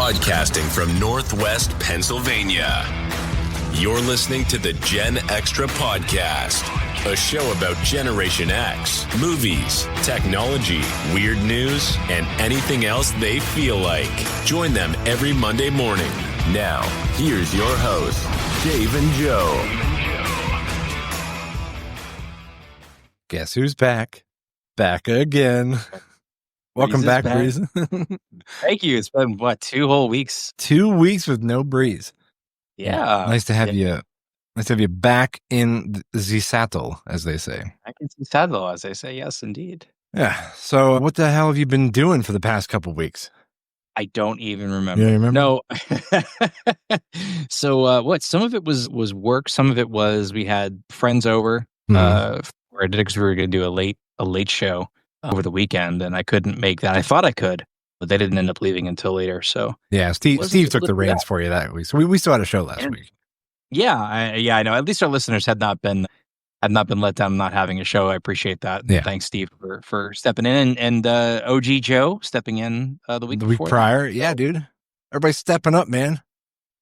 Broadcasting from Northwest Pennsylvania. You're listening to the Gen Extra Podcast, a show about Generation X, movies, technology, weird news, and anything else they feel like. Join them every Monday morning. Now, here's your hosts, Dave and Joe. Guess who's back? Back again. Welcome back, Breeze. Thank you. It's been, 2 whole weeks? 2 weeks with no Breeze. Yeah. Nice to have you. Nice to have you back in the saddle, as they say. Back in the saddle, as they say. Yes, indeed. Yeah. So what the hell have you been doing for the past couple of weeks? I don't even remember. You don't remember? No. So some of it was work. Some of it was we had friends over for a because we were going to do a late show over the weekend, and I couldn't make that. I thought I could, but they didn't end up leaving until later. So yeah, Steve took the reins for you that week. So we still had a show last week. Yeah, I know. At least our listeners had not been let down not having a show. I appreciate that. Yeah. Thanks, Steve, for stepping in, and OG Joe stepping in the week prior. That. Yeah, dude. Everybody's stepping up, man.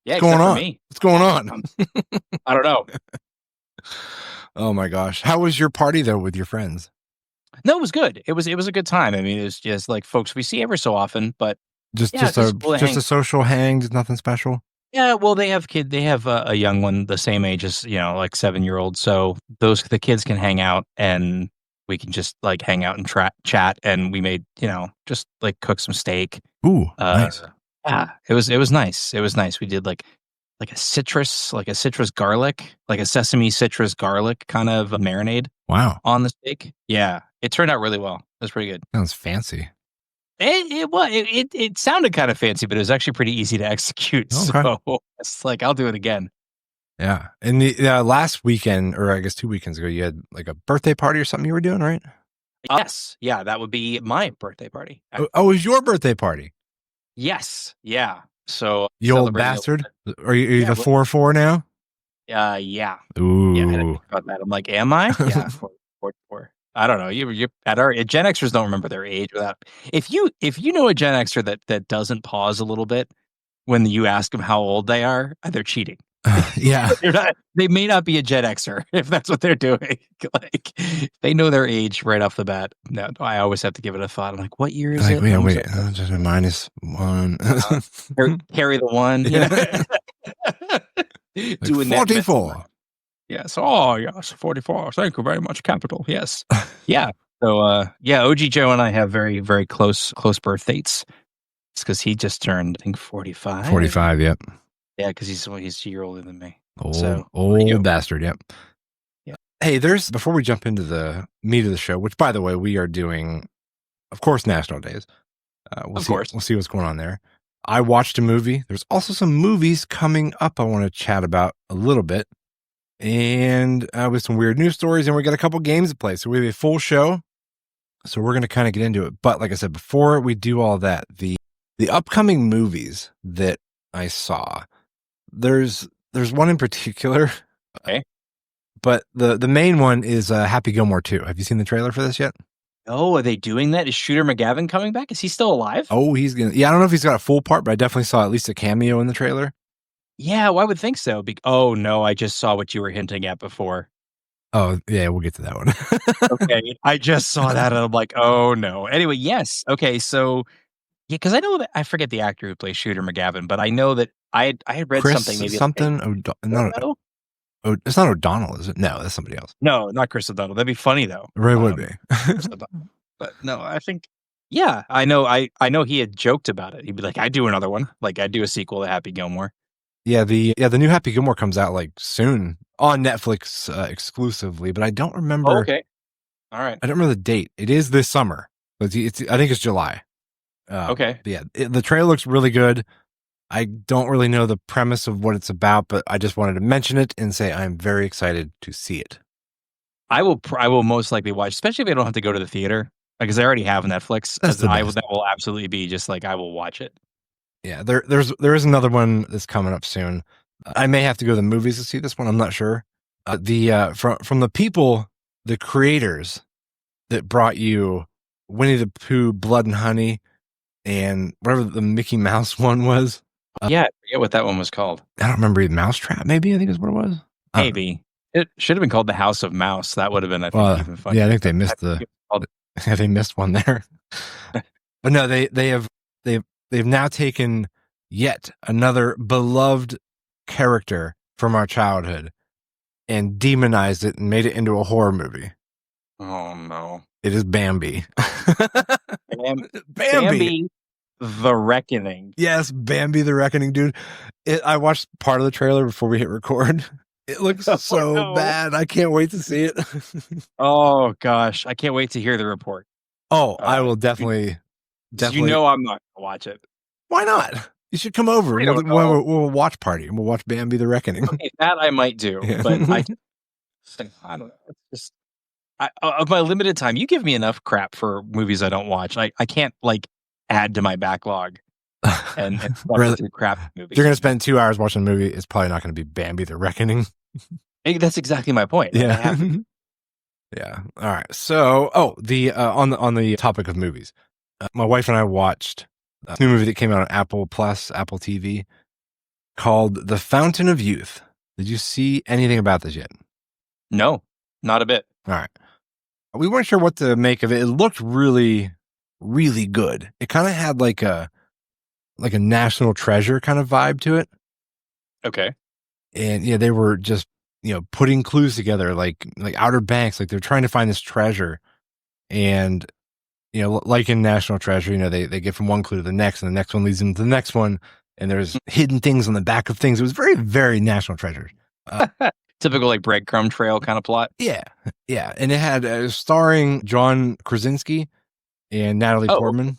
Yeah, what's going on? Me. What's going on? I don't know. Oh my gosh, how was your party though with your friends? No, it was good. It was a good time. I mean, it was just like folks we see ever so often, but just a social hang, just nothing special. Yeah, well, they have a young one the same age as, like 7-year-old. So the kids can hang out and we can just like hang out and chat. And we made, just like cook some steak. Ooh, nice. Yeah, it was nice. It was nice. We did like a citrus garlic, like a sesame citrus garlic kind of a marinade. Wow. On the steak. Yeah, it turned out really well. It was pretty good. Sounds fancy. It sounded kind of fancy, but it was actually pretty easy to execute. Okay. So it's like, I'll do it again. Yeah. And the last weekend, or I guess 2 weekends ago, you had like a birthday party or something you were doing, right? Yes. Yeah, that would be my birthday party. Oh, it was your birthday party? Yes. Yeah. So you old bastard. Are you the 4-4 now? Yeah. Ooh. Yeah, I didn't think about that. I'm like, am I? Yeah, 4-4. I don't know. You at our Gen Xers don't remember their age without. If you know a Gen Xer that doesn't pause a little bit when you ask them how old they are, they're cheating. Yeah, they may not be a Gen Xer if that's what they're doing. Like they know their age right off the bat. No, I always have to give it a thought. I'm like, what year is it? Wait, just a -1. Carry the one. Yeah. Doing 44. Yes. Oh, yes. 44. Thank you very much, Capital. Yes. Yeah. So, OG Joe and I have very, very close birth dates. It's because he just turned, I think, 45. 45. Yep. Yeah, because he's a year older than me. Old bastard. Yep. Yeah. Hey, before we jump into the meat of the show, which by the way we are doing, of course, National Days. We'll see what's going on there. I watched a movie. There's also some movies coming up I want to chat about a little bit. And with some weird news stories, and we got a couple games to play. So we have a full show. So we're going to kind of get into it. But like I said, before we do all that, the upcoming movies that I saw, there's one in particular. Okay. But the main one is Happy Gilmore 2. Have you seen the trailer for this yet? Oh, are they doing that? Is Shooter McGavin coming back? Is he still alive? Oh, he's going to. Yeah, I don't know if he's got a full part, but I definitely saw at least a cameo in the trailer. Yeah, well, I would think so. Oh, no, I just saw what you were hinting at before. Oh, yeah, we'll get to that one. Okay, I just saw that, and I'm like, oh, no. Anyway, yes. Okay, so, yeah, because I know that, I forget the actor who plays Shooter McGavin, but I know that I had read Chris something. Maybe it's not O'Donnell, is it? No, that's somebody else. No, not Chris O'Donnell. That'd be funny, though. Right, would be. But no, I think, yeah, I know he had joked about it. He'd be like, I'd do another one. Like, I'd do a sequel to Happy Gilmore. Yeah, the new Happy Gilmore comes out like soon on Netflix exclusively, but I don't remember. Oh, okay, all right. I don't remember the date. It is this summer, but I think it's July. Okay. Yeah, the trailer looks really good. I don't really know the premise of what it's about, but I just wanted to mention it and say I'm very excited to see it. I will most likely watch, especially if I don't have to go to the theater, because I already have Netflix. That will absolutely be just like I will watch it. Yeah, there is another one that's coming up soon. I may have to go to the movies to see this one. I'm not sure. From the people, the creators that brought you Winnie the Pooh, Blood and Honey, and whatever the Mickey Mouse one was. Yeah, I forget what that one was called. I don't remember. Mousetrap, maybe, I think is what it was. Maybe. It should have been called The House of Mouse. That would have been, I think, even funnier. Yeah, I think they missed they missed one there. But no, they've now taken yet another beloved character from our childhood and demonized it and made it into a horror movie. Oh no. It is Bambi. Bambi the Reckoning. Yes, Bambi the Reckoning, dude. I watched part of the trailer before we hit record. It looks so bad. I can't wait to see it. Oh gosh, I can't wait to hear the report. Oh, I will definitely. You know I'm not gonna watch it. Why not? You should come over. We'll watch party and we'll watch Bambi the Reckoning. Okay, that I might do, but I don't know. It's just of my limited time. You give me enough crap for movies I don't watch. I can't add to my backlog and really? Through crap movies. If you're gonna spend 2 hours watching a movie, it's probably not going to be Bambi the Reckoning. That's exactly my point. Yeah. Yeah. All right. So, on the topic of movies, my wife and I watched a new movie that came out on Apple TV, called The Fountain of Youth. Did you see anything about this yet? No, not a bit. All right. We weren't sure what to make of it. It looked really, really good. It kind of had like a National Treasure kind of vibe to it. Okay. And yeah, they were just, putting clues together, like Outer Banks, like they're trying to find this treasure. And, like in National Treasure, they get from one clue to the next, and the next one leads them to the next one. And there's hidden things on the back of things. It was very, very National Treasure. Typical breadcrumb trail kind of plot. Yeah. Yeah. And it had starring John Krasinski and Natalie Portman.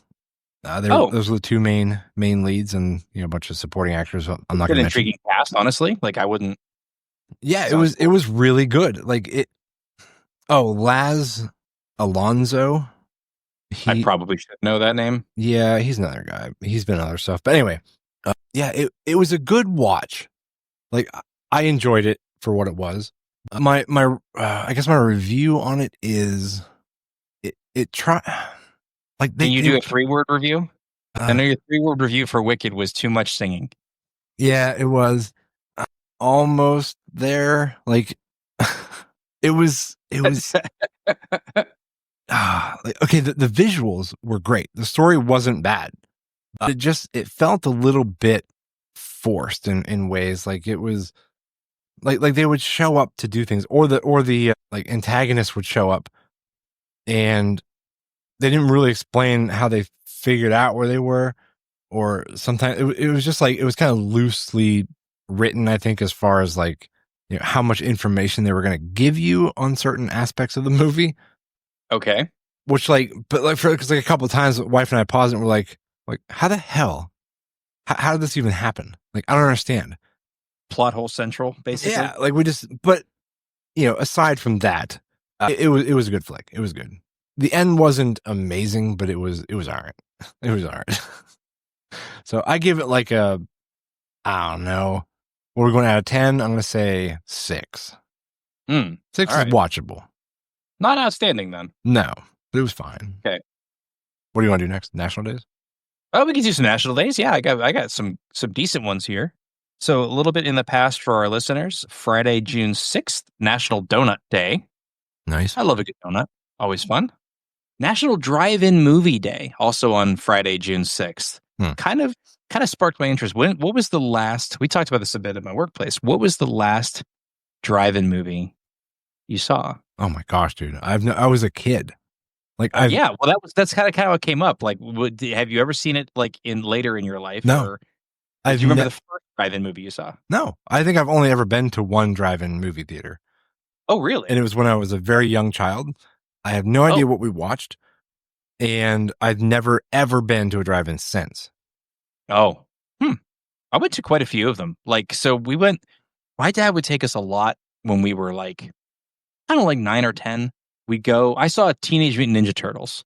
Those were the two main leads, and a bunch of supporting actors. I'm not going to mention. Intriguing cast, honestly. I wouldn't. Yeah, it was really good. Laz Alonso. I probably should know that name. Yeah, he's another guy. He's been in other stuff, but anyway, it was a good watch. I enjoyed it for what it was. I guess my review on it is it try. Can you do a 3-word review? I know your 3-word review for Wicked was too much singing. Yeah, it was almost there. It was okay. The visuals were great. The story wasn't bad. It felt a little bit forced in ways. It was like they would show up to do things, or the antagonist would show up, and they didn't really explain how they figured out where they were, or sometimes it was just it was kind of loosely written, I think, as far as how much information they were going to give you on certain aspects of the movie. Okay. Which because a couple of times, my wife and I paused and we're like, how the hell? How did this even happen? I don't understand. Plot hole central, basically. Yeah, but aside from that, it was a good flick. It was good. The end wasn't amazing, but it was all right. It was all right. So I give it I don't know. What are we going out of 10? I'm going to say 6. 6 is watchable. Not outstanding then. No, but it was fine. Okay. What do you want to do next? National Days? Oh, we can do some National Days. Yeah, I got some decent ones here. So a little bit in the past for our listeners, Friday, June 6th, National Donut Day. Nice. I love a good donut. Always fun. National Drive-In Movie Day, also on Friday, June 6th. Kind of sparked my interest. What was the last, we talked about this a bit at my workplace, what was the last drive-in movie you saw? Oh my gosh, dude. I was a kid. That's kind of how it came up. Have you ever seen it later in your life? No. Or do you remember the first drive-in movie you saw? No, I think I've only ever been to one drive-in movie theater. Oh, really? And it was when I was a very young child. I have no idea what we watched, and I've never ever been to a drive-in since. Oh, I went to quite a few of them. So we went. My dad would take us a lot when we were 9 or 10. We go. I saw Teenage Mutant Ninja Turtles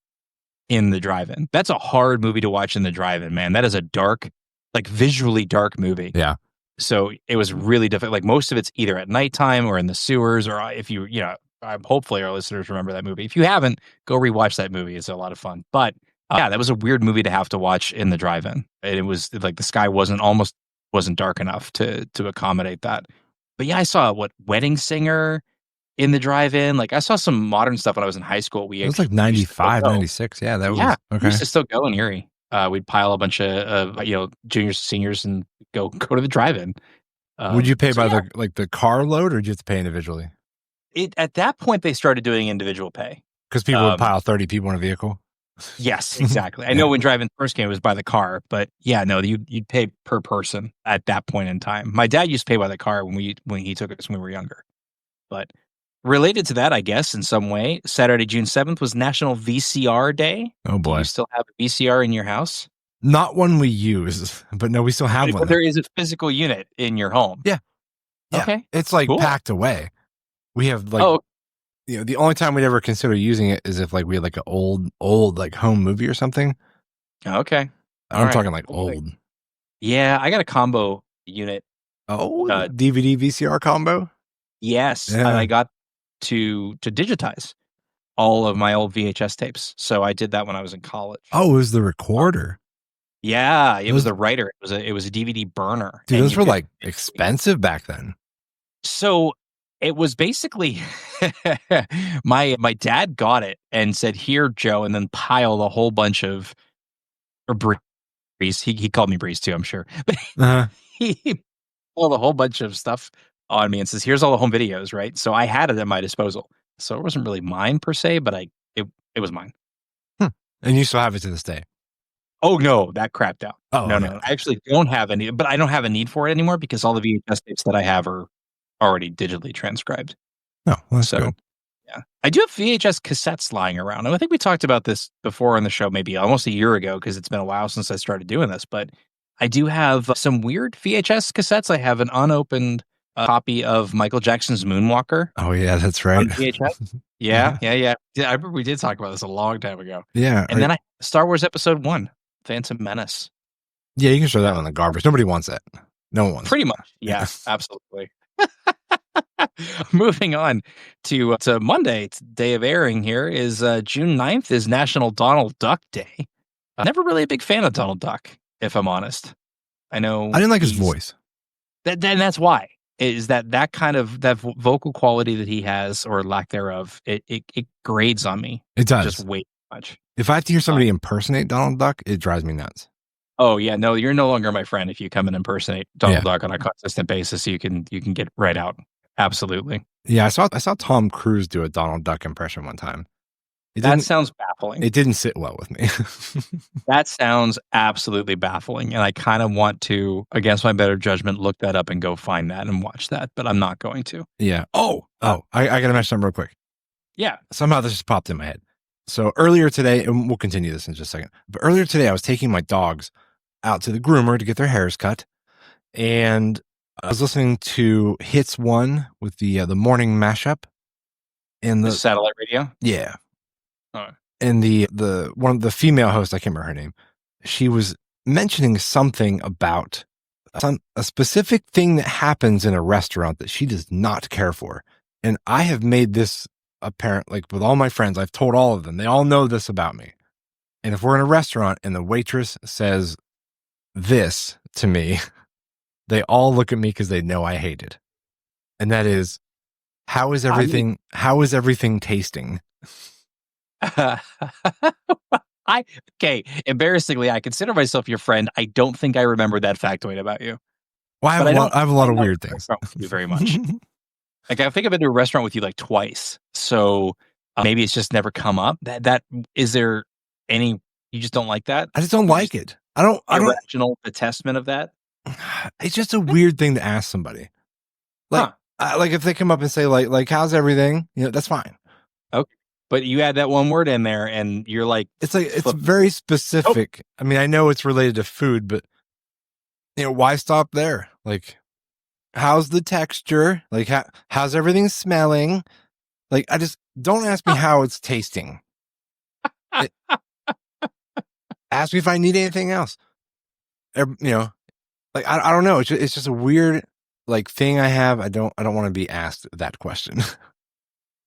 in the drive-in. That's a hard movie to watch in the drive-in, man. That is a dark, visually dark movie. Yeah. So it was really difficult. Most of it's either at nighttime or in the sewers, or if hopefully our listeners remember that movie. If you haven't, go rewatch that movie. It's a lot of fun. But Yeah, that was a weird movie to have to watch in the drive-in. And it was like the sky wasn't dark enough to accommodate that. But yeah, I saw Wedding Singer in the drive-in. Like I saw some modern stuff when I was in high school. It was like 95, 96. Yeah, that was we okay. used to still go in Erie. We'd pile a bunch of juniors, seniors, and go to the drive-in. Would you pay by the carload, or did you have to pay individually? At that point, they started doing individual pay because people would pile 30 people in a vehicle. Yes, exactly. I know when drive-in first came, it was by the car, but yeah, no, you'd pay per person at that point in time. My dad used to pay by the car when he took us when we were younger. But related to that, I guess in some way, Saturday, June 7th was National VCR Day. Oh boy, do you still have a VCR in your house? Not one we use, but no, we still have one. But there is a physical unit in your home. Yeah. Okay. It's like packed away. We have like the only time we'd ever consider using it is if like we had like an old like home movie or something. Okay. I'm talking like old. Yeah, I got a combo unit. Oh, DVD VCR combo? Yes. Yeah. And I got to digitize all of my old VHS tapes. So I did that when I was in college. Oh, it was the recorder. Yeah, it was the writer. It was a DVD burner. Dude, those were like expensive back then. So it was basically my dad got it and said, "Here, Joe," and then piled a whole bunch of Breeze. He called me Breeze too, I'm sure. But he piled a whole bunch of stuff on me and says, "Here's all the home videos," right? So I had it at my disposal. So it wasn't really mine per se, but it was mine. And you still have it to this day. Oh no, that crapped out. Oh no. I actually don't have any, but I don't have a need for it anymore because all the VHS tapes that I have are already digitally transcribed. Oh, well, that's cool. Yeah, I do have VHS cassettes lying around, and I think we talked about this before on the show, maybe almost a year ago, because it's been a while since I started doing this. But I do have some weird VHS cassettes. I have an unopened copy of Michael Jackson's Moonwalker. Oh yeah, that's right. VHS. Yeah. I remember we did talk about this a long time ago. Yeah, and then Star Wars Episode 1, Phantom Menace. Yeah, you can show that on the garbage. Nobody wants that. No one wants. Pretty much. Yeah, absolutely. Moving on to Monday, it's day of airing here, is June 9th is National Donald Duck Day. I'm never really a big fan of Donald Duck, if I'm honest. I know I didn't like his voice. That's why. Is that kind of that vocal quality that he has, or lack thereof, it grades on me. It does. Just way too much. If I have to hear somebody impersonate Donald Duck, it drives me nuts. Oh yeah, no, you're no longer my friend if you come and impersonate Donald Duck on a consistent basis. You can get right out. Absolutely. Yeah, I saw Tom Cruise do a Donald Duck impression one time. That sounds baffling. It didn't sit well with me. That sounds absolutely baffling. And I kind of want to, against my better judgment, look that up and go find that and watch that, but I'm not going to. Yeah. I got to mention something real quick. Yeah. Somehow this just popped in my head. So earlier today, and we'll continue this in just a second, but earlier today, I was taking my dogs out to the groomer to get their hairs cut. And I was listening to Hits 1 with the morning mashup. And the satellite radio? Yeah. And the one of the female hosts, I can't remember her name, she was mentioning something about a specific thing that happens in a restaurant that she does not care for. And I have made this apparent, like with all my friends, I've told all of them, they all know this about me. And if we're in a restaurant and the waitress says this to me, they all look at me because they know I hate it. And that is, how is everything tasting? Embarrassingly, I consider myself your friend. I don't think I remember that factoid about you. Well, I have a lot of weird things. You very much. Like I think I've been to a restaurant with you like twice, so maybe it's just never come up. That is there any? You just don't like that? I just don't like it. I don't. Irrational detestment of that. It's just a weird thing to ask somebody. Like, like if they come up and say like how's everything? That's fine. Okay. But you add that one word in there and you're like, it's very specific. I mean, I know it's related to food, but why stop there? Like, how's the texture? Like, how's everything smelling? Like, I just don't ask me how it's tasting. Ask me if I need anything else. Like, I don't know. It's just a weird like thing I have. I don't want to be asked that question.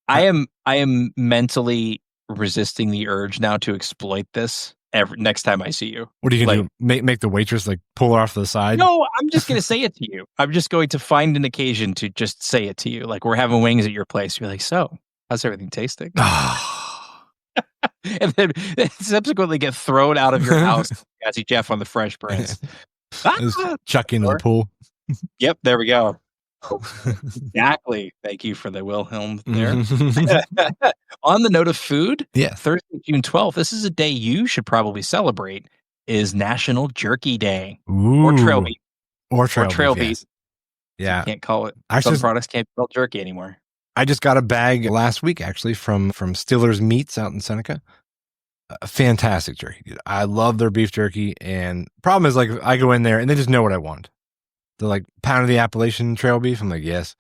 I am mentally resisting the urge now to exploit this next time I see you. What are you gonna do? Make the waitress like pull her off to the side? No, I'm just gonna say it to you. I'm just going to find an occasion to just say it to you. Like we're having wings at your place. You're like, so how's everything tasting? And then subsequently get thrown out of your house as Jeff on the Fresh Prince. Chuck into the pool. Yep, there we go. Exactly. Thank you for the Wilhelm there. On the note of food, Thursday, June 12th, this is a day you should probably celebrate, is National Jerky Day. Ooh. Or trail beef. Or trail beef. Yes. Yeah. You can't call it. Some products can't be called jerky anymore. I just got a bag last week, actually, from Stiller's Meats out in Seneca. Fantastic jerky, dude. I love their beef jerky. And problem is, like, I go in there and they just know what I want. They're like, pound of the Appalachian trail beef. I'm like, yes.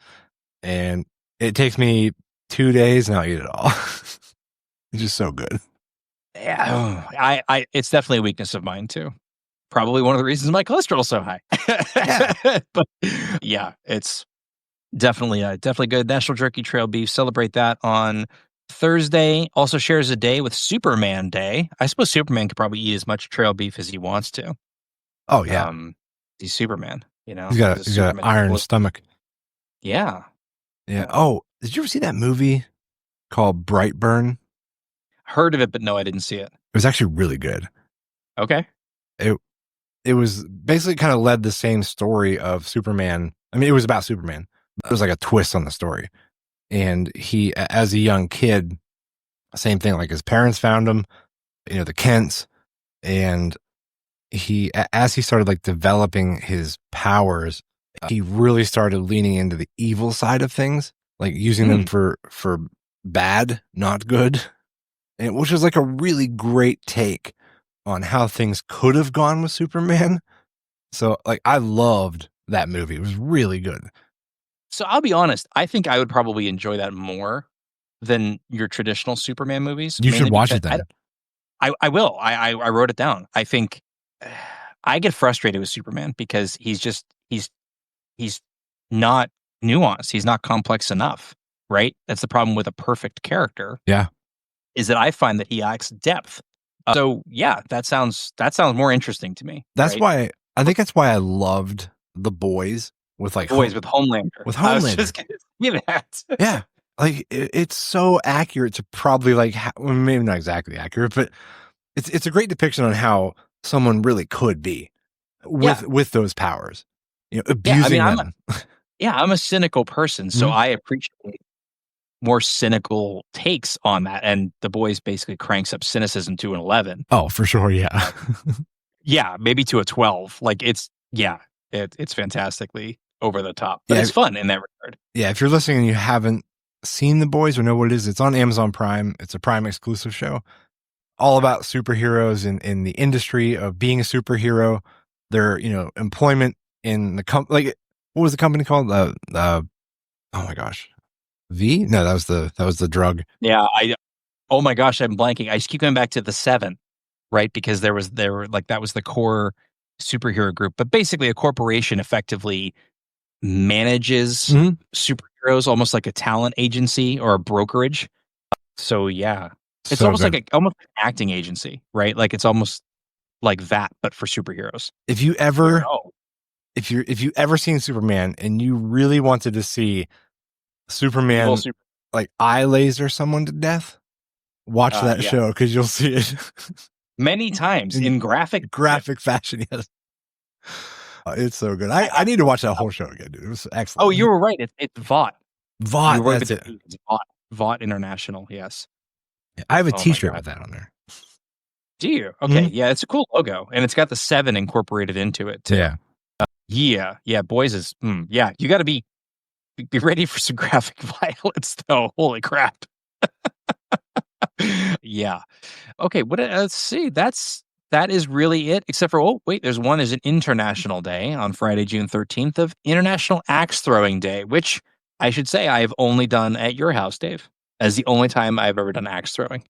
And it takes me 2 days and I'll eat it all. It's just so good. Yeah. I it's definitely a weakness of mine too. Probably one of the reasons my cholesterol's so high. Yeah. But yeah, it's definitely good. National Jerky Trail Beef. Celebrate that on Thursday. Also shares a day with Superman Day. I suppose Superman could probably eat as much trail beef as he wants to. Oh yeah. He's Superman. You know, he's got an iron stomach. Yeah. Yeah. Oh, did you ever see that movie called Brightburn? Heard of it, but no, I didn't see it. It was actually really good. Okay. It was basically kind of led the same story of Superman. I mean, it was about Superman. It was like a twist on the story. And he, as a young kid, same thing, like his parents found him, you know, the Kents, and as he started like developing his powers, he really started leaning into the evil side of things, like using them for bad, not good. And which was like a really great take on how things could have gone with Superman. So like, I loved that movie. It was really good. So I'll be honest, I think I would probably enjoy that more than your traditional Superman movies. You should watch it then. I will. I wrote it down. I think I get frustrated with Superman because he's not nuanced. He's not complex enough, right? That's the problem with a perfect character. Yeah. Is that I find that he lacks depth. So yeah, that sounds more interesting to me. That's why I loved The Boys with like with Homelander. With Homelander. I was just gonna say that. Yeah. Like it's so accurate to probably like maybe not exactly accurate, but it's a great depiction on how someone really could be with those powers. You know, abusing them. I'm a cynical person, so I appreciate more cynical takes on that. And The Boys basically cranks up cynicism to an 11. Oh, for sure, yeah. Yeah, maybe to a 12. Like it's fantastically over the top. But it's fun in that regard. Yeah, if you're listening and you haven't seen The Boys or know what it is, it's on Amazon Prime. It's a Prime exclusive show. All about superheroes in the industry of being a superhero. Their, employment in the like what was the company called? Oh my gosh. V? No, that was the drug. Yeah, oh my gosh, I'm blanking. I just keep going back to the 7, right? Because that was the core superhero group. But basically a corporation effectively manages superheroes almost like a talent agency or a brokerage. So yeah. It's so almost like almost an acting agency, right? Like it's almost like that, but for superheroes. If you ever seen Superman and you really wanted to see Superman like eye laser someone to death, watch that show because you'll see it many times in graphic fashion. Yes, it's so good. I need to watch that whole show again, dude. It was excellent. Oh, you were right. It's Vought. Vought. That's it. It's Vought International. Yes, I have a T-shirt with that on there. Do you? Okay, yeah, it's a cool logo, and it's got the 7 incorporated into it too. Yeah, yeah. Boys is yeah. You got to be ready for some graphic violence, though. Holy crap! Yeah. Okay. Let's see. That is really it. Except for there's an international day on Friday, June 13th of International Axe Throwing Day, which I should say I have only done at your house, Dave, as the only time I've ever done axe throwing.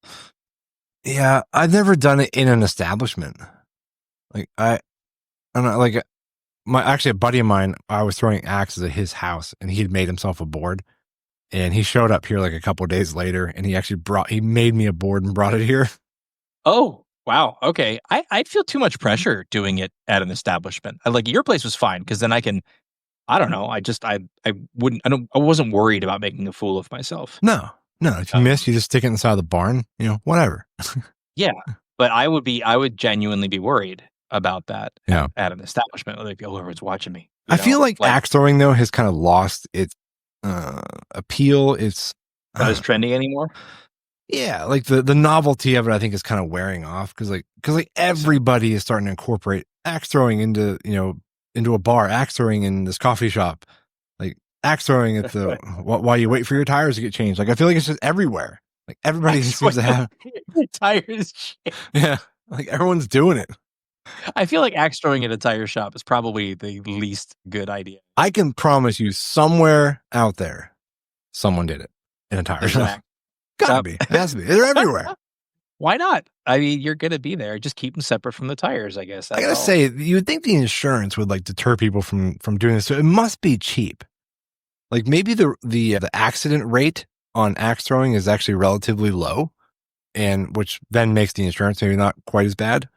Yeah, I've never done it in an establishment. Like I'm not like a buddy of mine. I was throwing axes at his house, and he had made himself a board. And he showed up here like a couple of days later, and he made me a board and brought it here. Oh, Wow. Okay. I'd feel too much pressure doing it at an establishment. Like your place was fine because then I don't know. I wasn't worried about making a fool of myself. No. If you miss, you just stick it inside the barn, whatever. Yeah. But I would genuinely be worried about that at an establishment. Like, everyone's watching me. I feel like axe throwing, though, has kind of lost its appeal. It's not as trendy anymore. Yeah, like the novelty of it, I think, is kind of wearing off because everybody is starting to incorporate axe throwing into a bar, axe throwing in this coffee shop, like axe throwing at the while you wait for your tires to get changed. Like I feel like it's just everywhere. Like everybody seems to have tires. Yeah, like everyone's doing it. I feel like axe throwing at a tire shop is probably the least good idea. I can promise you, somewhere out there, someone did it in a tire shop. Gotta be. It has to be. They're everywhere. Why not? I mean, you're going to be there. Just keep them separate from the tires, I guess. I gotta say, you would think the insurance would deter people from doing this. So it must be cheap. Like maybe the accident rate on axe throwing is actually relatively low, and which then makes the insurance maybe not quite as bad.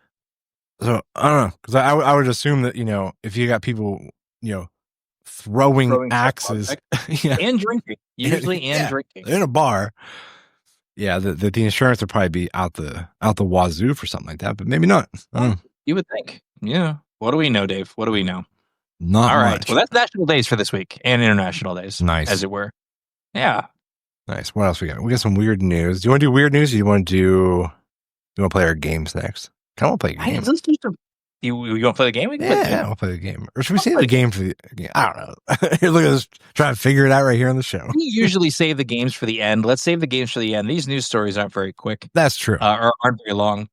So I don't know, because I would assume that if you got people throwing axes and drinking, usually drinking in a bar. Yeah, the insurance would probably be out the wazoo for something like that, but maybe not. You would think. Yeah. What do we know, Dave? What do we know? Not all right. Much. Well, that's national days for this week and international days. Nice. As it were. Yeah. Nice. What else we got? We got some weird news. Do you want to do weird news or do you want to play our games next? I want to play games. Let's do some. You want to play the game? Yeah, we'll play the game. Or should we save the game for the game? I don't know. Look at us trying to figure it out right here on the show. We usually save the games for the end. Let's save the games for the end. These news stories aren't very quick. That's true. Or aren't very long.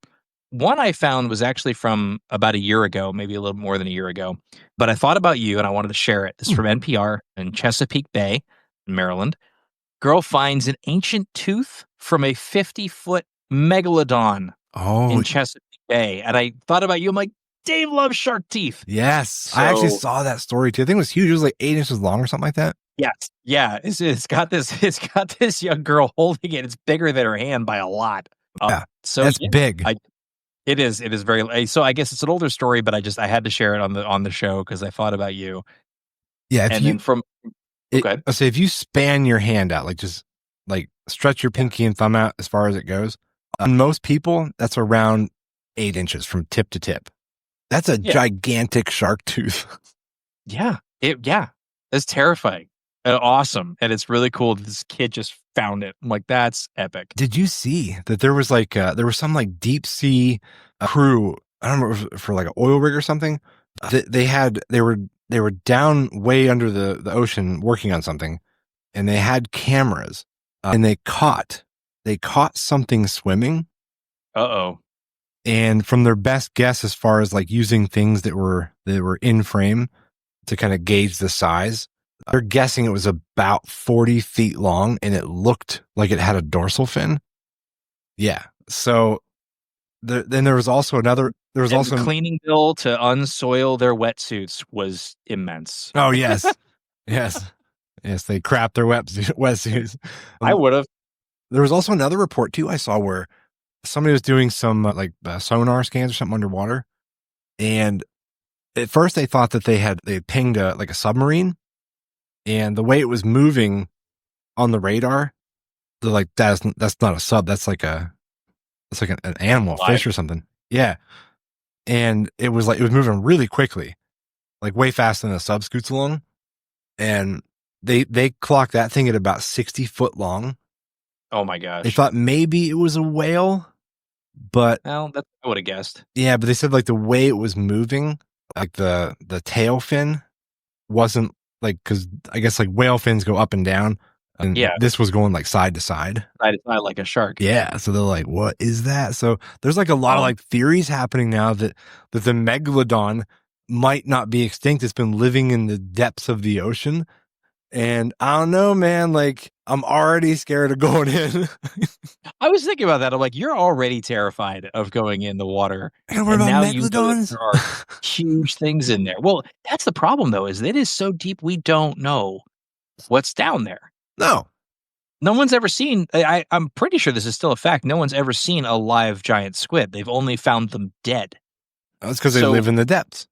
One I found was actually from about a year ago, maybe a little more than a year ago. But I thought about you and I wanted to share it. This is from NPR in Chesapeake Bay, Maryland. Girl finds an ancient tooth from a 50-foot megalodon in Chesapeake Bay. And I thought about you. I'm like, Dave loves shark teeth. Yes. So, I actually saw that story too. I think it was huge. It was like 8 inches long or something like that. Yes. Yeah. It's got this young girl holding it. It's bigger than her hand by a lot. Yeah. So that's big. It is very, so I guess it's an older story, but I had to share it on the show because I thought about you. Yeah. If you span your hand out, just stretch your pinky and thumb out as far as it goes. On most people, that's around 8 inches from tip to tip. That's a gigantic shark tooth. Yeah. It's terrifying and awesome. And it's really cool that this kid just found it. I'm like, that's epic. Did you see that there was there was some deep sea crew? I don't remember for an oil rig or something. They were down way under the ocean working on something, and they had cameras and they caught something swimming. Uh-oh. And from their best guess, as far as using things that were in frame to kind of gauge the size, they're guessing it was about 40 feet long, and it looked like it had a dorsal fin. Yeah. So then there was also another. There was also the cleaning bill to unsoil their wetsuits was immense. Oh yes, yes. They crapped their wetsuits. I would have. There was also another report too I saw where somebody was doing some sonar scans or something underwater, and at first they thought that they had pinged a submarine, and the way it was moving on the radar, they're like, that's not a sub, that's an animal, a fish or something. Yeah, and it was moving really quickly, way faster than a sub scoots along, and they clocked that thing at about 60 foot long. Oh my gosh! They thought maybe it was a whale. But I would have guessed. Yeah, but they said the way it was moving, the tail fin wasn't because I guess whale fins go up and down, and this was going side to side, like a shark. Yeah, so they're like, what is that? So there's a lot of theories happening now that the megalodon might not be extinct. It's been living in the depths of the ocean. And I don't know, man, I'm already scared of going in. I was thinking about that. I'm like, you're already terrified of going in the water. And now megalodons? There are huge things in there. Well, that's the problem, though, is it is so deep we don't know what's down there. No. No one's ever seen. I'm pretty sure this is still a fact. No one's ever seen a live giant squid. They've only found them dead. That's because they live in the depths.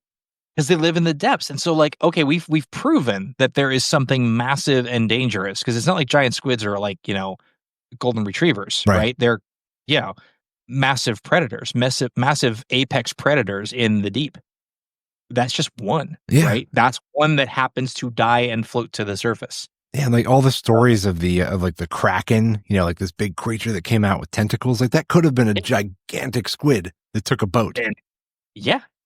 Because they live in the depths, and so like, okay, we've proven that there is something massive and dangerous. Because it's not like giant squids are like golden retrievers, right? They're massive predators, massive apex predators in the deep. That's just one, right? That's one that happens to die and float to the surface. Yeah, like all the stories of the Kraken, like this big creature that came out with tentacles, like that could have been a gigantic squid that took a boat.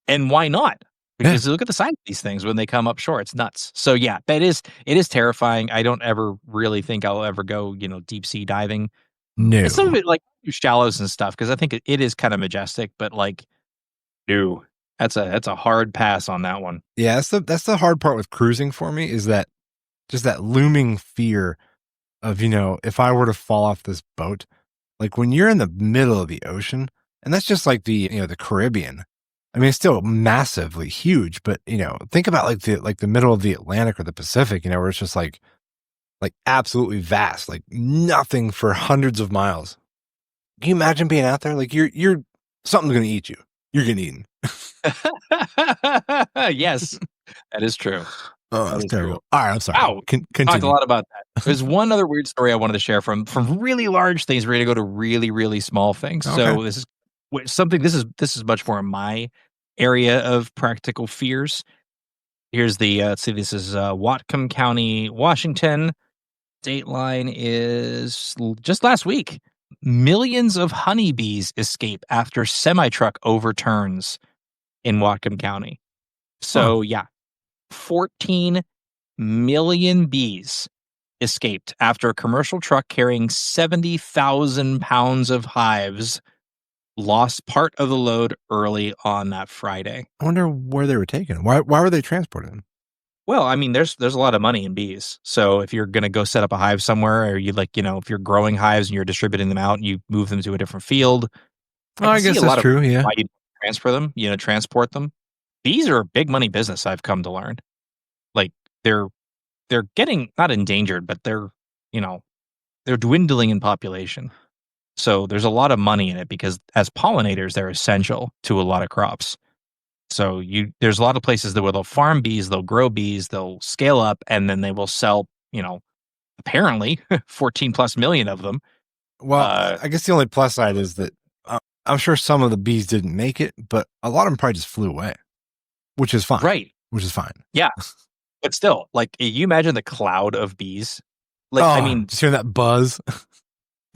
And why not? Because look at the size of these things when they come up shore. It's nuts. So yeah, it is terrifying. I don't ever really think I'll ever go, deep sea diving. No. And some of it like shallows and stuff, because I think it is kind of majestic, but like, no, that's a hard pass on that one. Yeah, that's the hard part with cruising for me, is that just that looming fear of, if I were to fall off this boat, like when you're in the middle of the ocean, and that's just like the Caribbean. I mean, it's still massively huge, but think about like the middle of the Atlantic or the Pacific, where it's just like absolutely vast, like nothing for hundreds of miles. Can you imagine being out there? Like you're something's going to eat you. You're getting eaten. Yes, that is true. Oh, that's terrible. All right, I'm sorry. Wow, continue. Talked a lot about that. There's one other weird story I wanted to share from really large things. We're going to go to really, really small things. Okay. So this is something. This is much more in my area of practical fears. Here's the let's see. This is Whatcom County, Washington. Dateline is just last week. Millions of honeybees escape after semi-truck overturns in Whatcom County. So 14 million bees escaped after a commercial truck carrying 70,000 pounds of hives lost part of the load early on that Friday. I wonder where they were taken. Why were they transporting them? Well, I mean, there's a lot of money in bees. So if you're going to go set up a hive somewhere, or if you're growing hives and you're distributing them out and you move them to a different field. I guess that's true, yeah. Why you transfer them, transport them. Bees are a big money business, I've come to learn. Like they're getting not endangered, but they're dwindling in population. So there's a lot of money in it because as pollinators, they're essential to a lot of crops. So there's a lot of places where they'll farm bees, they'll grow bees, they'll scale up, and then they will sell, apparently 14 plus million of them. Well, I guess the only plus side is that I'm sure some of the bees didn't make it, but a lot of them probably just flew away, which is fine. Right. Which is fine. Yeah. But still, like, you imagine the cloud of bees. Like, I mean, just hearing that buzz.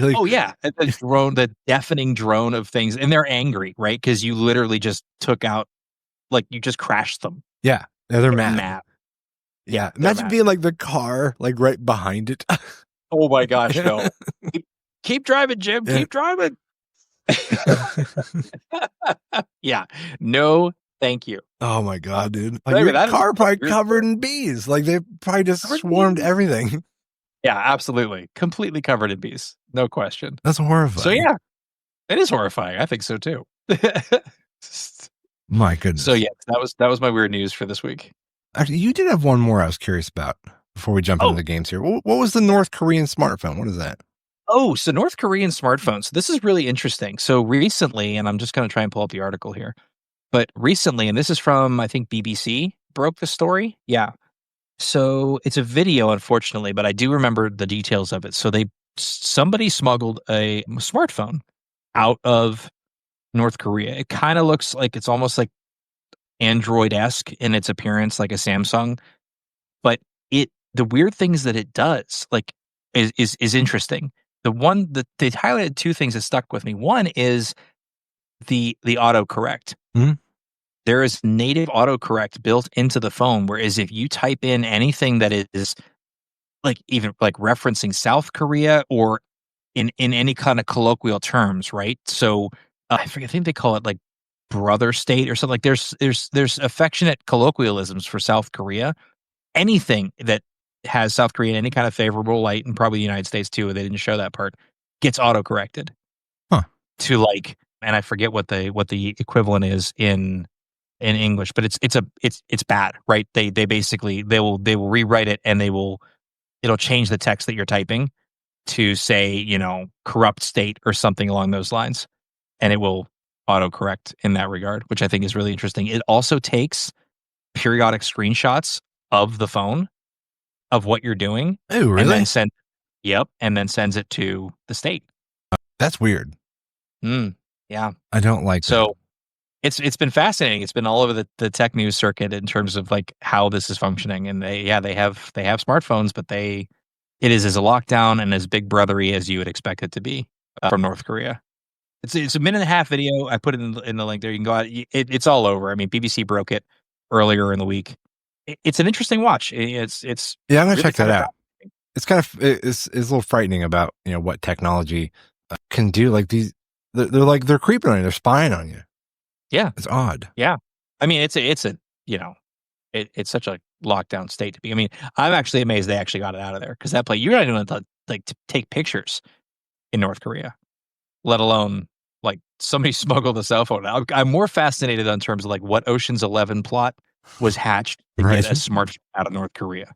Like, the deafening drone of things. And they're angry, right? Because you literally just took out, like, you just crashed them. Yeah. They're mad. Yeah. Imagine being like the car, like right behind it. Oh my gosh, no. Keep driving, Jim. Yeah. Keep driving. Yeah. No, thank you. Oh my God, dude. Like your car probably covered in bees. Like they probably just swarmed everything. Yeah, absolutely. Completely covered in bees. No question. That's horrifying. So yeah, it is horrifying. I think so too. My goodness. So yeah, that was my weird news for this week. Actually, you did have one more I was curious about before we jump into the games here. What was the North Korean smartphone? What is that? Oh, so North Korean smartphones. So this is really interesting. So recently, and I'm just going to try and pull up the article here, but recently, and this is from, I think BBC broke the story. Yeah. So it's a video, unfortunately, but I do remember the details of it. So somebody smuggled a smartphone out of North Korea. It kind of looks like it's almost like Android-esque in its appearance, like a Samsung. But the weird things that it does, like, is interesting. The one that they highlighted two things that stuck with me. One is the autocorrect. Mm-hmm. There is native autocorrect built into the phone, whereas if you type in anything that is like even like referencing South Korea or in any kind of colloquial terms, right? So I think they call it like brother state or something. Like there's affectionate colloquialisms for South Korea. Anything that has South Korea in any kind of favorable light, and probably the United States too, they didn't show that part, gets autocorrected. Huh. To like, and I forget what the equivalent is in English, but it's bad, right? They basically they will rewrite it and it'll change the text that you're typing to say, corrupt state or something along those lines, and it will autocorrect in that regard, which I think is really interesting. It also takes periodic screenshots of the phone of what you're doing. Oh, really? And then sends it to the state. That's weird. Yeah. I don't like that. It's been fascinating. It's been all over the tech news circuit in terms of like how this is functioning. And they have smartphones, but it is as a lockdown and as big brothery as you would expect it to be from North Korea. It's a minute and a half video. I put it in the link there. You can go out. It's all over. I mean, BBC broke it earlier in the week. It's an interesting watch. It's I'm gonna check that out. It's kind of it's a little frightening about what technology can do. Like they're creeping on you. They're spying on you. Yeah, it's odd. Yeah, I mean it's such a lockdown state to be. I mean, I'm actually amazed they actually got it out of there because you're not even to take pictures in North Korea, let alone like somebody smuggled a cell phone out. I'm more fascinated in terms of like what Ocean's 11 plot was hatched to get a smartphone out of North Korea.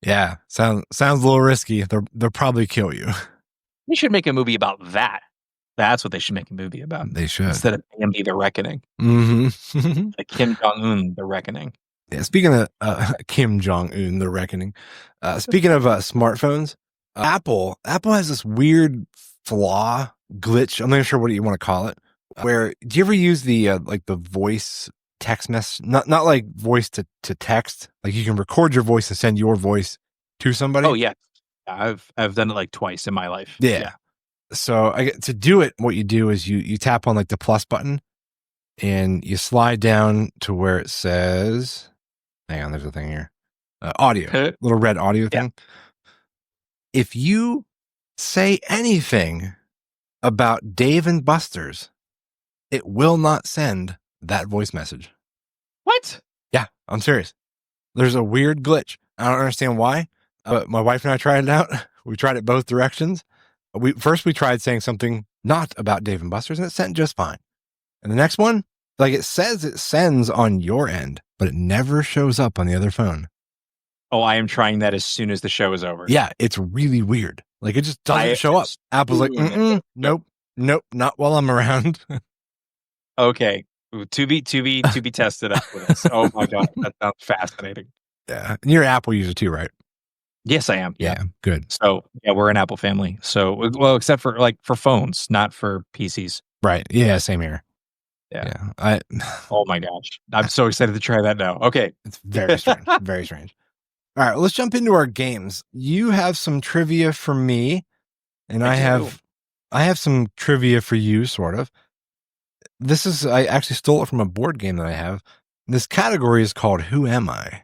Yeah, sounds a little risky. They'll probably kill you. They should make a movie about that. That's what they should make a movie about. They should. Instead of AMD The Reckoning. Mm-hmm. Like Kim Jong-un The Reckoning. Yeah, speaking of Kim Jong-un The Reckoning, speaking of smartphones, Apple has this weird flaw, glitch, I'm not sure what you want to call it, where do you ever use the like the voice text message, not like voice to text, like you can record your voice and send your voice to somebody? Oh yeah. I've done it like twice in my life. Yeah. So to do it, what you do is you tap on like the plus button and you slide down to where it says, hang on, there's a thing here. Audio, little red audio thing. If you say anything about Dave and Buster's, it will not send that voice message. What? Yeah, I'm serious. There's a weird glitch. I don't understand why, but my wife and I tried it out. We tried it both directions. We tried saying something not about Dave and Buster's and it sent just fine. And the next one, like it says it sends on your end, but it never shows up on the other phone. Oh, I am trying that as soon as the show is over. Yeah, it's really weird. Like it just doesn't show up. Apple's like, nope, not while I'm around. Okay. To be tested after this. Oh my God. That sounds fascinating. Yeah. And you're an Apple user too, right? Yes, I am. Yeah. Good. So yeah, we're an Apple family. So, well, except for for phones, not for PCs. Right. Yeah. Same here. Yeah. Oh my gosh. I'm so excited to try that now. Okay. It's very strange. Very strange. All right. Let's jump into our games. You have some trivia for me and I have some trivia for you, sort of. I actually stole it from a board game that I have. This category is called Who Am I?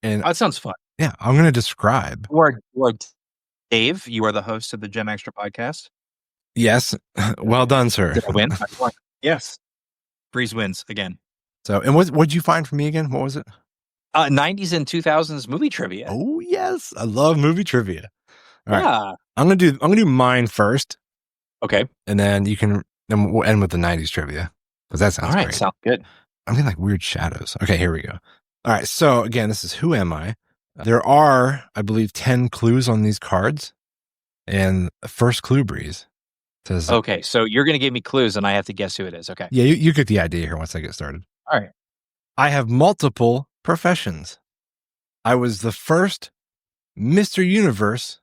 And that sounds fun. Yeah, I'm going to describe. You are Dave. You are the host of the Gen Extra podcast. Yes. Well done, sir. Did I win? Yes. Breeze wins again. So, and what'd you find for me again? What was it? 90s and 2000s movie trivia. Oh, yes. I love movie trivia. All right. Yeah. I'm going to do mine first. Okay. And then then we'll end with the 90s trivia because that sounds great. Sounds good. I'm getting like weird shadows. Okay, here we go. All right. So again, this is Who Am I? There are, I believe, 10 clues on these cards. And the first clue, Breeze, says... Okay, so you're going to give me clues and I have to guess who it is. Okay. Yeah, you get the idea here once I get started. All right. I have multiple professions. I was the first Mr. Universe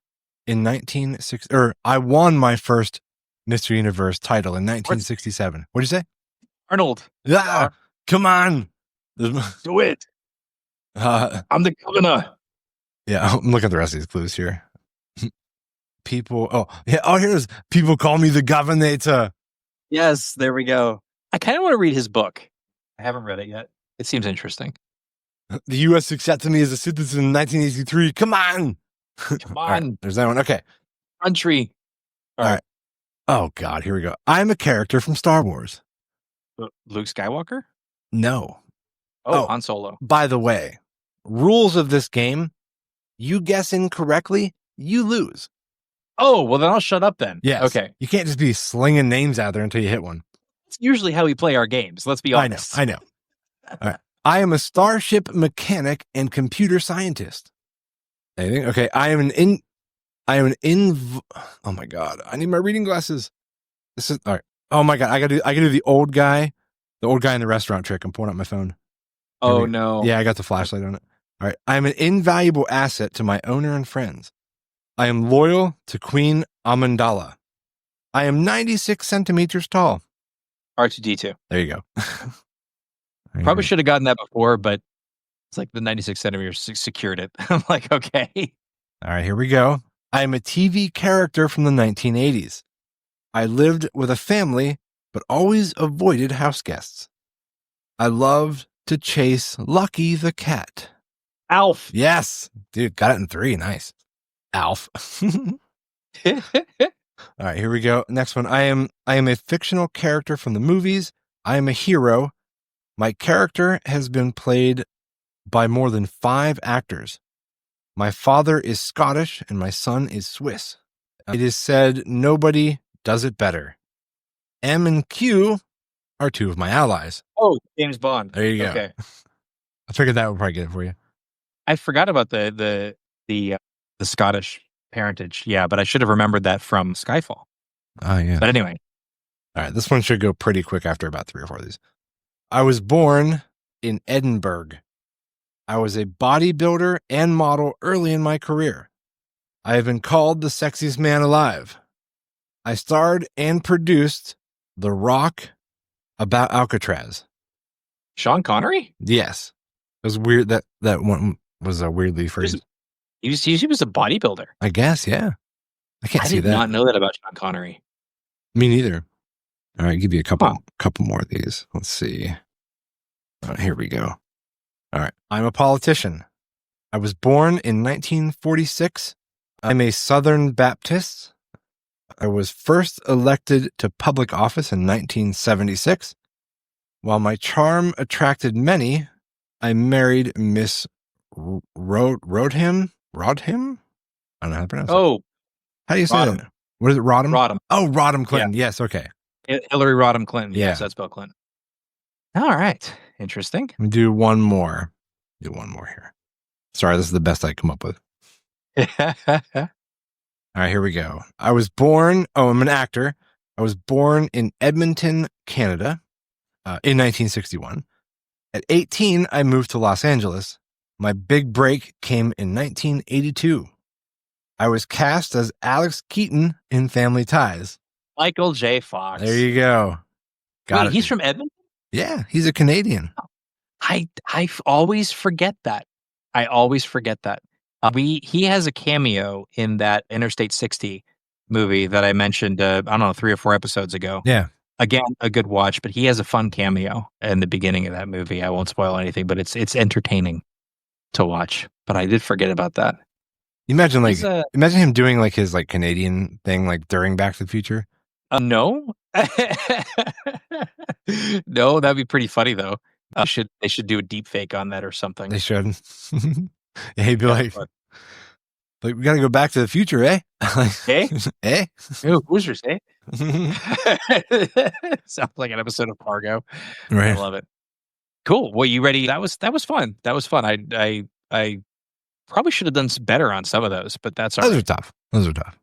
in 1960... Or I won my first Mr. Universe title in 1967. What'd you say? Arnold. Yeah, come on. Do it. I'm the governor. Yeah, I'm looking at the rest of these clues here. People, here's people call me the governor. Yes, there we go. I kind of want to read his book. I haven't read it yet. It seems interesting. The U.S. accepted me as a citizen in 1983. Come on. Come on. Right, there's that one. Okay. Country. All right. Oh, God. Here we go. I'm a character from Star Wars. Luke Skywalker? No. Oh, Han Solo. By the way, rules of this game, you guess incorrectly, you lose. Oh, well, then I'll shut up then. Yes. Okay. You can't just be slinging names out there until you hit one. It's usually how we play our games. Let's be honest. I know. All right. I am a starship mechanic and computer scientist. Anything? Okay. I am I am oh my God. I need my reading glasses. This is all right. Oh my God. I gotta do the old guy in the restaurant trick. I'm pulling up my phone. Oh no. Yeah, I got the flashlight on it. All right. I am an invaluable asset to my owner and friends. I am loyal to Queen Amandala. I am 96 centimeters tall. R2D2. There you go. Probably should have gotten that before, but it's like the 96 centimeters secured it. I'm like, okay. All right, here we go. I am a TV character from the 1980s. I lived with a family, but always avoided house guests. I loved to chase Lucky the cat. Alf. Yes. Dude, got it in 3. Nice. Alf. All right, here we go. Next one. I am a fictional character from the movies. I am a hero. My character has been played by more than 5 actors. My father is Scottish and my son is Swiss. It is said nobody does it better. M and Q are 2 of my allies. Oh, James Bond. There you go. Okay. I figured that would probably get it for you. I forgot about the Scottish parentage. Yeah, but I should have remembered that from Skyfall. Oh, yeah. But anyway. All right, this one should go pretty quick after about 3 or 4 of these. I was born in Edinburgh. I was a bodybuilder and model early in my career. I have been called the sexiest man alive. I starred and produced The Rock about Alcatraz. Sean Connery? Yes. It was weird that one was a weirdly phrased. He was a bodybuilder. I guess, yeah. I can't see that. I did not know that about Sean Connery. Me neither. All right, give you a couple more of these. Let's see. Here we go. All right. I'm a politician. I was born in 1946. I'm a Southern Baptist. I was first elected to public office in 1976. While my charm attracted many, I married Miss Rodham? I don't know how to pronounce it. How do you say Rodham. that? What is it, Rodham? Rodham. Oh, Rodham Clinton. Yeah. Yes, okay. Hillary Rodham Clinton. Yeah. Yes, that's Bill Clinton. All right. Interesting. Let me do one more. Do one more here. Sorry, this is the best I come up with. All right, here we go. I'm an actor. I was born in Edmonton, Canada, in 1961. At 18, I moved to Los Angeles. My big break came in 1982. I was cast as Alex Keaton in Family Ties. Michael J. Fox. There you go. Wait, he's from Edmonton? Yeah, he's a Canadian. I always forget that. He has a cameo in that Interstate 60 movie that I mentioned, I don't know, 3 or 4 episodes ago. Yeah. Again, a good watch, but he has a fun cameo in the beginning of that movie. I won't spoil anything, but it's entertaining to watch. But I did forget about that. Imagine imagine him doing like his like Canadian thing like during Back to the Future. No. No, that'd be pretty funny though. They should do a deep fake on that or something. They should. Yeah, he'd be like, we gotta go back to the future, eh? Eh? Eh? Ooh, Hoosiers, eh? Sounds like an episode of Fargo. Right. I love it. Cool. Well, you ready? That was fun. I probably should have done better on some of those, but that's all right. Those are tough.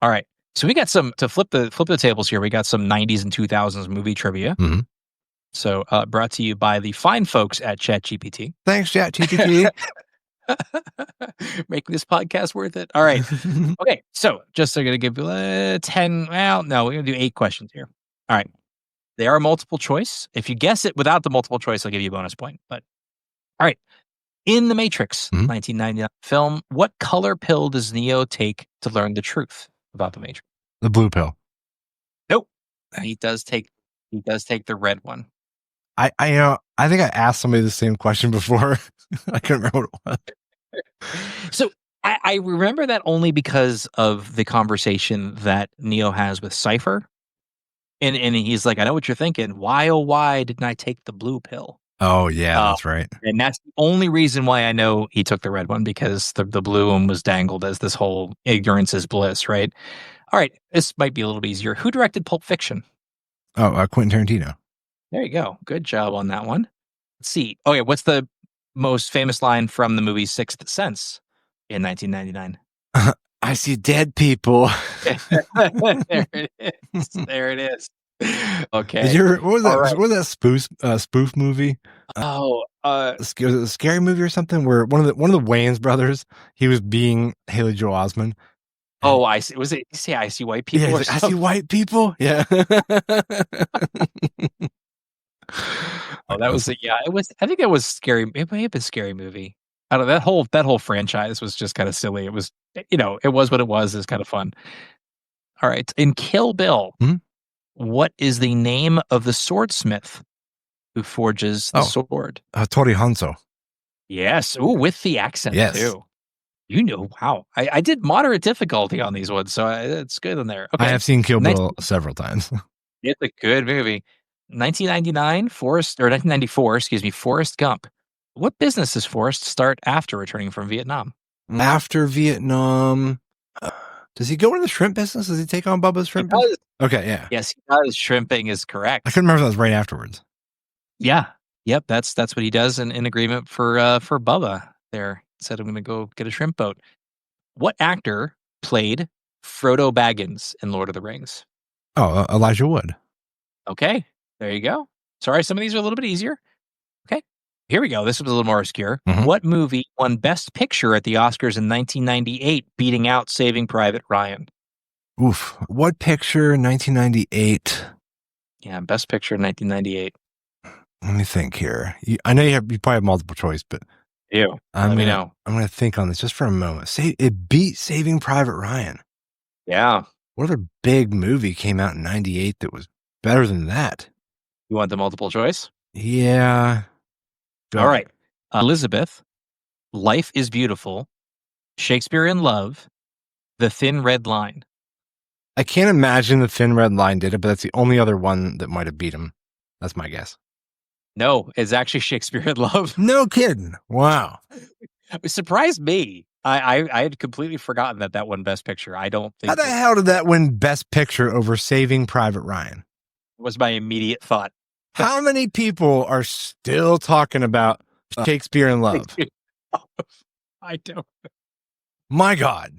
All right. So we got some to flip the tables here. We got some 90s and 2000s movie trivia. Mm-hmm. So brought to you by the fine folks at ChatGPT. Thanks, ChatGPT. Making this podcast worth it. All right. Okay. So just going to give you 10. Well, no, we're going to do 8 questions here. All right. They are multiple choice. If you guess it without the multiple choice, I'll give you a bonus point. But all right. In The Matrix, 1999 film, what color pill does Neo take to learn the truth about the Matrix? The blue pill. Nope. He does take the red one. I think I asked somebody the same question before. I couldn't remember what it was. So I remember that only because of the conversation that Neo has with Cypher. And he's like, I know what you're thinking. Why, oh, why didn't I take the blue pill? Oh, yeah, that's right. And that's the only reason why I know he took the red one, because the blue one was dangled as this whole ignorance is bliss, right? All right, this might be a little bit easier. Who directed Pulp Fiction? Oh, Quentin Tarantino. There you go. Good job on that one. Let's see. Okay, what's the most famous line from the movie Sixth Sense in 1999? I see dead people. There it is. There it is. Okay. What was that? Right. What was that spoof movie? Was it a scary movie or something where one of the Wayans brothers, he was being Haley Joel Osment. Oh, I see. Was it? See, I see white people. Yeah, like, I see white people. Yeah. Oh, that was it. Yeah, it was. I think it was scary. It may have been a scary movie. I don't know. That whole franchise was just kind of silly. It was, it was what it was. It's kind of fun. All right, in Kill Bill, what is the name of the swordsmith who forges the sword? Tori Hanzo. Yes. Ooh, with the accent too. Wow. I did moderate difficulty on these ones, so it's good in there. Okay. I have seen Kill Bill several times. It's a good movie. 1994, excuse me, Forrest Gump. What business does Forrest start after returning from Vietnam? After Vietnam, does he go into the shrimp business? Does he take on Bubba's shrimp business? Okay, yeah. Yes, he does. Shrimping is correct. I couldn't remember if that was right afterwards. Yeah. Yep, that's what he does in agreement for Bubba there. Said, I'm going to go get a shrimp boat. What actor played Frodo Baggins in Lord of the Rings? Oh, Elijah Wood. Okay, there you go. Sorry, some of these are a little bit easier. Okay, here we go. This was a little more obscure. What movie won Best Picture at the Oscars in 1998, beating out Saving Private Ryan? Oof. What picture in 1998? Yeah, Best Picture in 1998. Let me think here. I know you probably have multiple choice, but let me know. I'm going to think on this just for a moment. It beat Saving Private Ryan. Yeah. What other big movie came out in 98 that was better than that? You want the multiple choice? Yeah. All right. Elizabeth, Life is Beautiful, Shakespeare in Love, The Thin Red Line. I can't imagine The Thin Red Line did it, but that's the only other one that might have beat him. That's my guess. No, it's actually Shakespeare in Love. No kidding. Wow. It surprised me. I had completely forgotten that won Best Picture. I don't think. How the hell did that win Best Picture over Saving Private Ryan? Was my immediate thought. How many people are still talking about Shakespeare in Love? I don't. My God.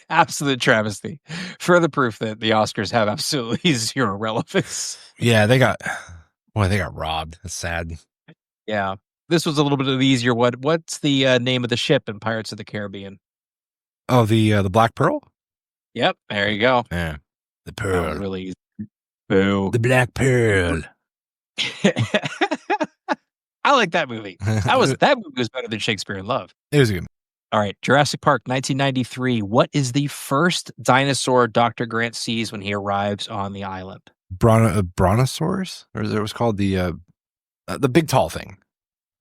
Absolute travesty. Further proof that the Oscars have absolutely zero relevance. Yeah, they got robbed. That's sad. Yeah. This was a little bit of the easier one. What's the name of the ship in Pirates of the Caribbean? Oh, the Black Pearl? Yep, there you go. Yeah. The Pearl. Really easy. Boo. The Black Pearl. I like that movie. That movie was better than Shakespeare in Love. It was good. All right, Jurassic Park, 1993. What is the first dinosaur Dr. Grant sees when he arrives on the island? Brontosaurus? Or it was called the big tall thing.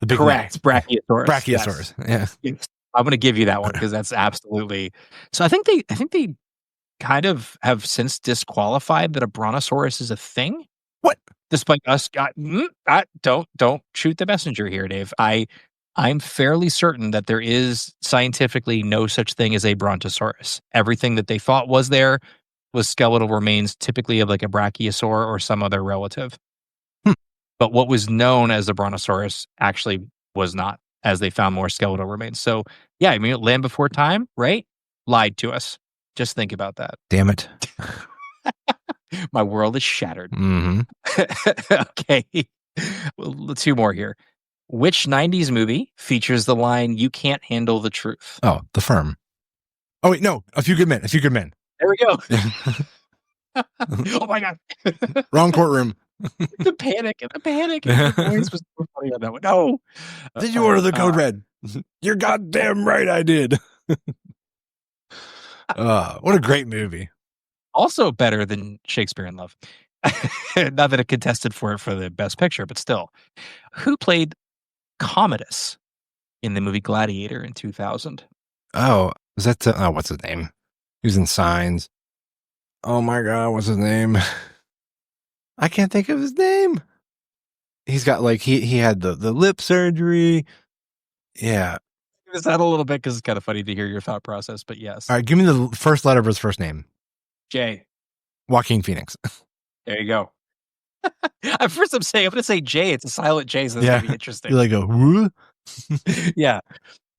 The big Correct. Brachiosaurus. Brachiosaurus. Yes. Yeah. I'm going to give you that one because that's absolutely. So I think they kind of have since disqualified that a brontosaurus is a thing. What? Despite us, don't shoot the messenger here, Dave. I'm fairly certain that there is scientifically no such thing as a brontosaurus. Everything that they thought was there was skeletal remains, typically of like a brachiosaur or some other relative. But what was known as the brontosaurus actually was not, as they found more skeletal remains. So, yeah, I mean, Land Before Time, right? Lied to us. Just think about that. Damn it. My world is shattered. Mm-hmm. Okay. Well, two more here. Which 90s movie features the line, "You can't handle the truth"? Oh, The Firm. Oh, wait, no. A Few Good Men. There we go. Oh, my God. Wrong courtroom. The panic. The voice was so funny on that one. No. Did you order the code red? You're goddamn right I did. What a great movie. Also better than Shakespeare in Love. Not that it contested for it for the Best Picture, but still. Who played Commodus in the movie Gladiator in 2000? Oh, was that what's his name? He was in Signs. Oh my God, what's his name? I can't think of his name. He's got like he had the lip surgery. Yeah. Is that a little bit because it's kind of funny to hear your thought process, but yes. All right, give me the first letter of his first name. J. Joaquin Phoenix. There you go. At first I'm going to say J. It's a silent J, so that's going to be interesting. You're like, who? Yeah.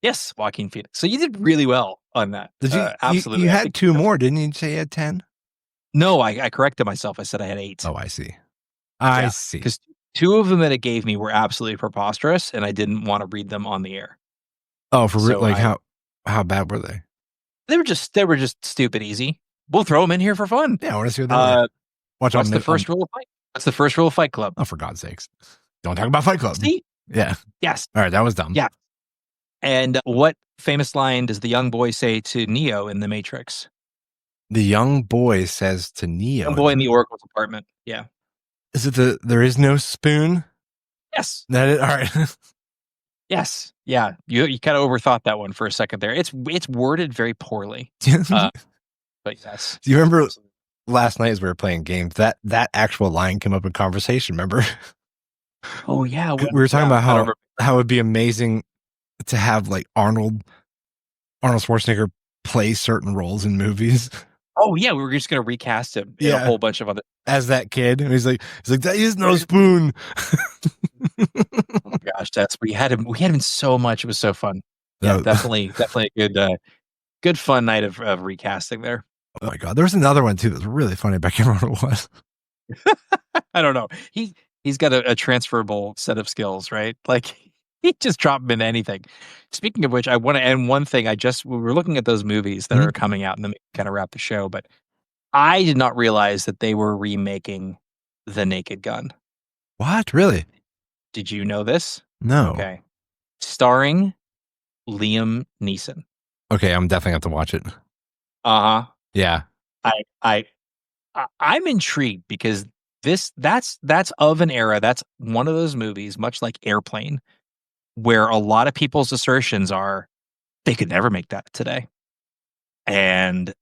Yes, Joaquin Phoenix. So you did really well on that. Did you? Absolutely. You had 2 more, didn't you? Say you had 10? No, I corrected myself. I said I had 8. Oh, I see. I see. Because 2 of them that it gave me were absolutely preposterous, and I didn't want to read them on the air. Oh, for real? Like how bad were they? They were just stupid easy. We'll throw them in here for fun. Yeah, I want to see what they are. What's the first rule of Fight? What's the first rule of Fight Club? Oh, for God's sakes! Don't talk about Fight Club. See? Yeah. Yes. All right, that was dumb. Yeah. And what famous line does the young boy say to Neo in The Matrix? The young boy says to Neo. Young boy in the Oracle's apartment. Yeah. Is it there is no spoon? Yes. That is, all right. Yes. Yeah. You kind of overthought that one for a second there. It's worded very poorly. But yes. Do you remember last night as we were playing games, that actual line came up in conversation, remember? Oh yeah. We were talking about how it would be amazing to have like Arnold Schwarzenegger play certain roles in movies. Oh yeah, we were just gonna recast him in a whole bunch of other as that kid. And he's like, that is no spoon. Oh my gosh, we had him so much. It was so fun. Yeah, definitely a good fun night of recasting there. Oh my God. There was another one too that was really funny, but I can't remember what it was. I don't know. He's got a transferable set of skills, right? Like he just drop them into anything. Speaking of which, I want to end one thing. We were looking at those movies that are coming out, and then we kind of wrap the show. But I did not realize that they were remaking The Naked Gun. What? Really? Did you know this? No. Okay. Starring Liam Neeson. Okay, I'm definitely have to watch it. Uh-huh. Yeah. I'm intrigued because that's of an era. That's one of those movies, much like Airplane, where a lot of people's assertions are they could never make that today. And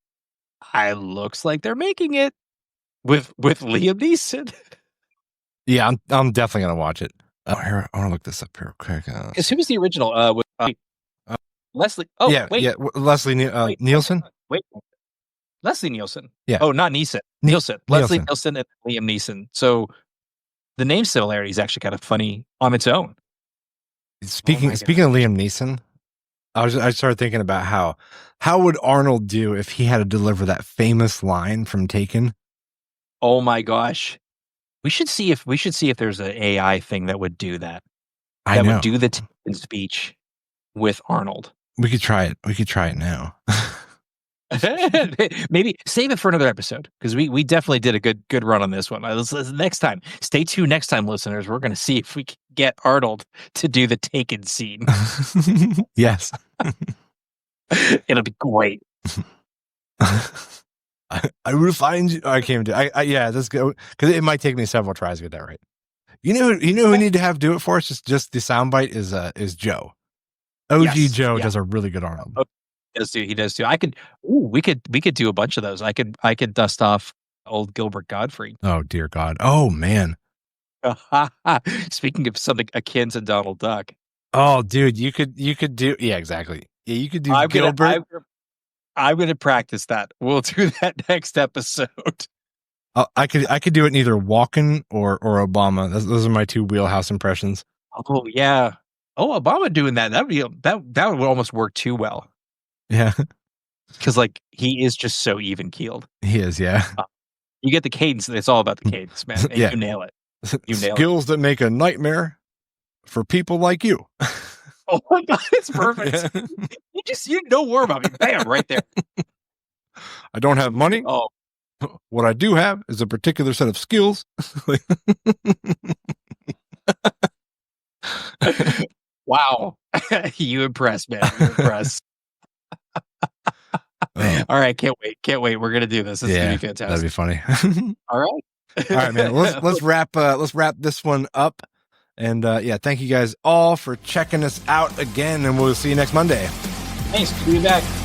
it looks like they're making it with Liam Neeson. Yeah, I'm definitely gonna watch it. Here, I want to look this up here quick. Because who was the original? Leslie. Oh, yeah, wait. Yeah, Leslie Nielsen. Wait, Leslie Nielsen. Yeah. Oh, not Neeson. Nielsen. Leslie Nielsen and Liam Neeson. So the name similarity is actually kind of funny on its own. Speaking of Liam Neeson, I started thinking about how would Arnold do if he had to deliver that famous line from Taken? Oh my gosh. We should see if there's an AI thing that would do that. That would do the Taken speech with Arnold. We could try it. We could try it now. Maybe save it for another episode because we definitely did a good run on this one. Let's next time. Stay tuned next time, listeners. We're going to see if we can get Arnold to do the Taken scene. Yes. It'll be great. I will find you. I can't do. Yeah. Let's go because it might take me several tries to get that right. You know who we need to have do it for us. Just the soundbite is Joe. OG Joe does a really good Arnold. Oh, he does too. We could do a bunch of those. I could dust off old Gilbert Gottfried. Oh dear God. Oh man. Speaking of something akin to Donald Duck. Oh dude, you could do exactly. Yeah, you could do Gilbert. I'm gonna practice that. We'll do that next episode. I could do it in either Walken or Obama. Those are my 2 wheelhouse impressions. Oh yeah. Oh, Obama doing that. That would almost work too well. Yeah. Because like he is just so even keeled. He is, yeah. You get the cadence. It's all about the cadence, man. And you nail it. You nail Skills that make a nightmare for people like you. Oh my God, it's perfect. Yeah. You know more about me. Bam, right there. I don't have money. Oh. What I do have is a particular set of skills. Wow. You impressed, man. You impressed. All right, can't wait. We're gonna do this. This is gonna be fantastic. That'd be funny. All right, man. Let's wrap this one up. And thank you guys all for checking us out again, and we'll see you next Monday. Thanks. Good to be back.